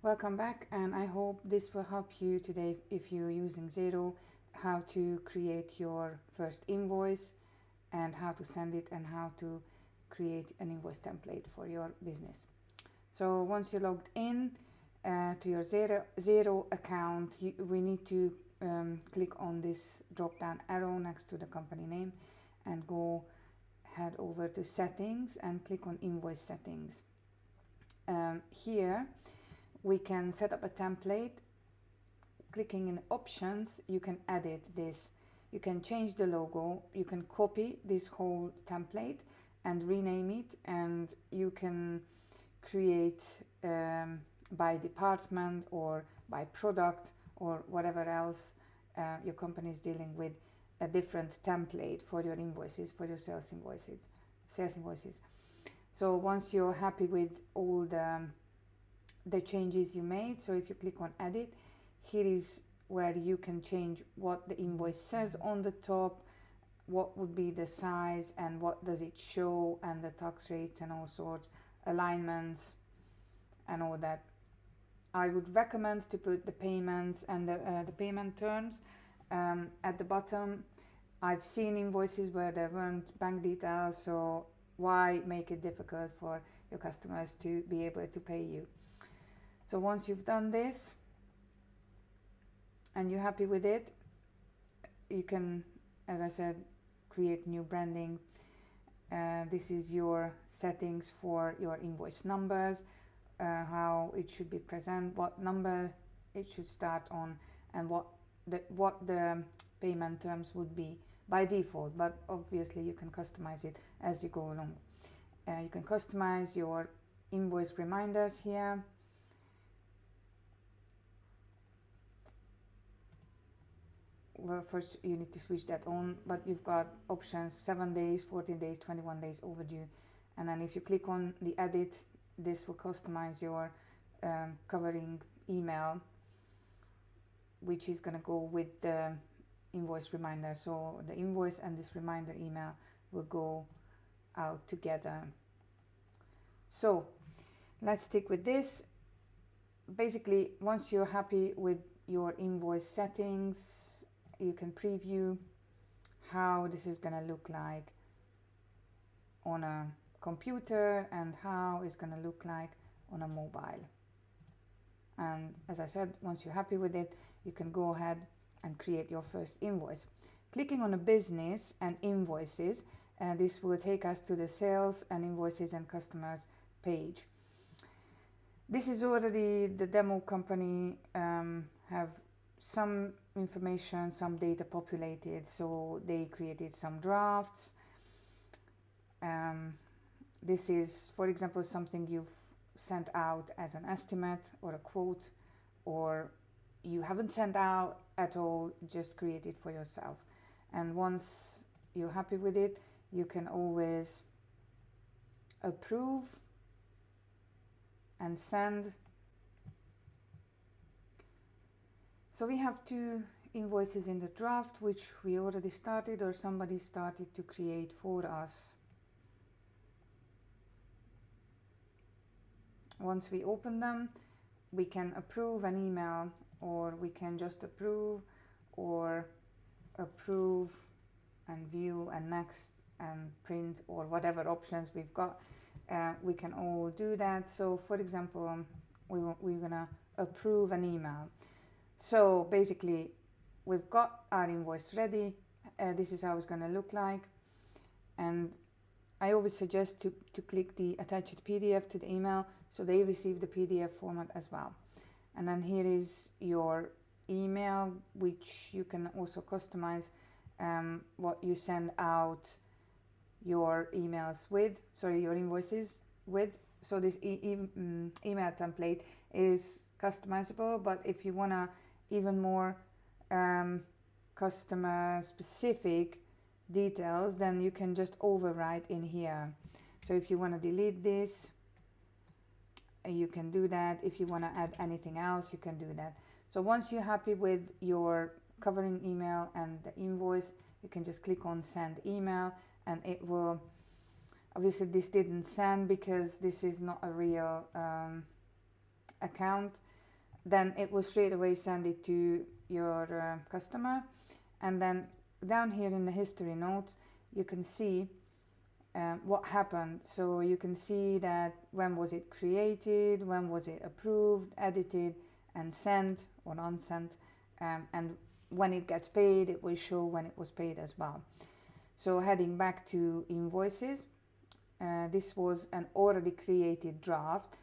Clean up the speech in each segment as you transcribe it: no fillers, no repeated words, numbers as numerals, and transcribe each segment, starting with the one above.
Welcome back, and I hope this will help you today if you're using Xero, how to create your first invoice and how to send it and how to create an invoice template for your business. So once you're logged in to your Xero account, we need to click on this drop down arrow next to the company name and head over to settings and click on invoice settings. Here we can set up a template. Clicking in options, you can edit this. You can change the logo, you can copy this whole template and rename it, and you can create by department or by product or whatever else your company is dealing with, a different template for your invoices, for your sales invoices. So once you're happy with all the changes you made, so if you click on edit, here is where you can change what the invoice says on the top, what would be the size and what does it show, and the tax rates and all sorts, alignments and all that. I would recommend to put the payments and the payment terms at the bottom. I've seen invoices where there weren't bank details, so why make it difficult for your customers to be able to pay you? So once you've done this and you're happy with it, you can, as I said, create new branding. This is your settings for your invoice numbers, how it should be present, what number it should start on, and what the payment terms would be by default, but obviously you can customize it as you go along. You can customize your invoice reminders here. Well, first you need to switch that on, but you've got options 7 days, 14 days, 21 days overdue. And then if you click on the edit, this will customize your covering email, which is going to go with the invoice reminder. So the invoice and this reminder email will go out together. So let's stick with this. Basically, once you're happy with your invoice settings, you can preview how this is going to look like on a computer and how it's going to look like on a mobile. And as I said, once you're happy with it, you can go ahead and create your first invoice. Clicking on a business and invoices, this will take us to the sales and invoices and customers page. This is already the demo company have some information, some data populated, so they created some drafts. This is, for example, something you've sent out as an estimate or a quote, or you haven't sent out at all, just create it for yourself. And once you're happy with it, you can always approve and send. So we have 2 invoices in the draft, which we already started or somebody started to create for us. Once we open them, we can approve an email, or we can just approve, or approve and view and next and print, or whatever options we've got. We can all do that. So for example, we're gonna approve an email. So basically, we've got our invoice ready. This is how it's going to look like. And I always suggest to click the attached PDF to the email, so they receive the PDF format as well. And then here is your email, which you can also customize what you send out your emails with, your invoices with. So this email template is customizable, but if you want to even more customer specific details, then you can just overwrite in here. So if you want to delete this, you can do that. If you want to add anything else, you can do that. So once you're happy with your covering email and the invoice, you can just click on send email, and it will, obviously this didn't send because this is not a real account. then it will straight away send it to your customer. And then down here in the history notes, you can see what happened. So you can see that when was it created, when was it approved, edited, and sent or unsent, and when it gets paid, it will show when it was paid as well. So heading back to invoices, this was an already created draft,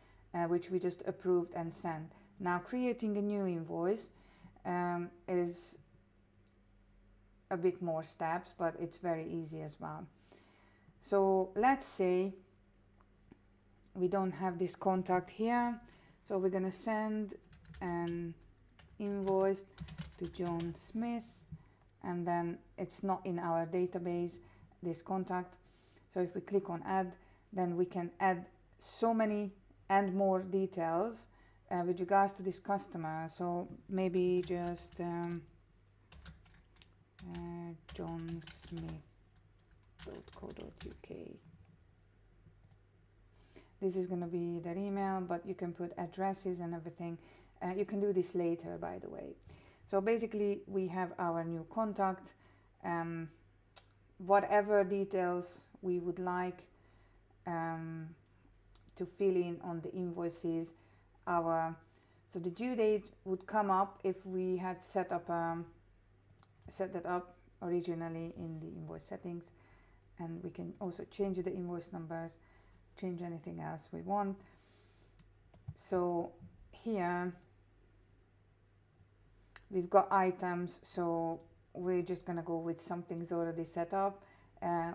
which we just approved and sent. Now creating a new invoice is a bit more steps, but it's very easy as well. So let's say we don't have this contact here, so we're gonna send an invoice to John Smith, and then it's not in our database, this contact. So if we click on add, then we can add so many and more details with regards to this customer. So maybe just johnsmith.co.uk. This is going to be their email, but you can put addresses and everything. You can do this later, by the way. So basically we have our new contact, whatever details we would like to fill in on the invoices. So the due date would come up if we had set that up originally in the invoice settings, and we can also change the invoice numbers, change anything else we want. So here we've got items, so we're just gonna go with something's already set up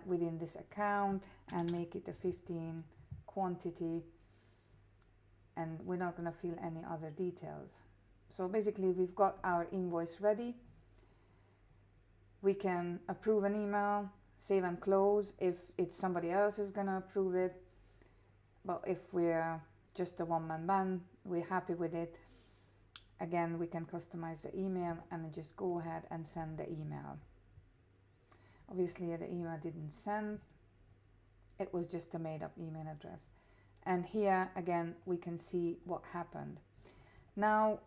within this account and make it a 15 quantity, and we're not gonna fill any other details. So basically we've got our invoice ready. We can approve an email, save and close if it's somebody else is gonna approve it. But if we're just a one-man band, we're happy with it. Again, we can customize the email and just go ahead and send the email. Obviously the email didn't send, it was just a made up email address. And here again we can see what happened. Now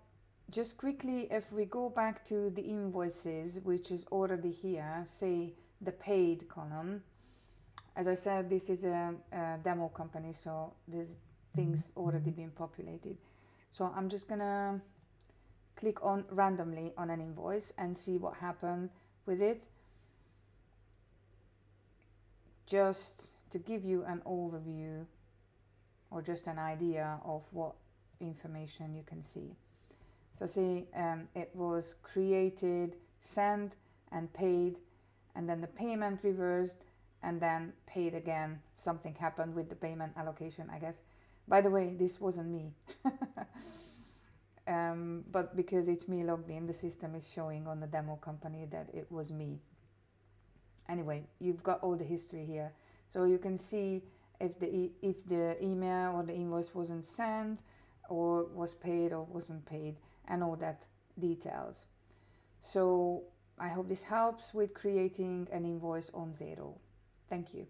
just quickly, if we go back to the invoices, which is already here, say the paid column. As I said, this is a demo company, so this thing's already been populated. So I'm just gonna click on randomly on an invoice and see what happened with it, just to give you an overview or just an idea of what information you can see. So see, it was created, sent, and paid, and then the payment reversed, and then paid again. Something happened with the payment allocation, I guess. By the way, this wasn't me. But because it's me logged in, the system is showing on the demo company that it was me. Anyway, you've got all the history here. So you can see if the email or the invoice wasn't sent, or was paid or wasn't paid, and all that details. So I hope this helps with creating an invoice on Xero. Thank you.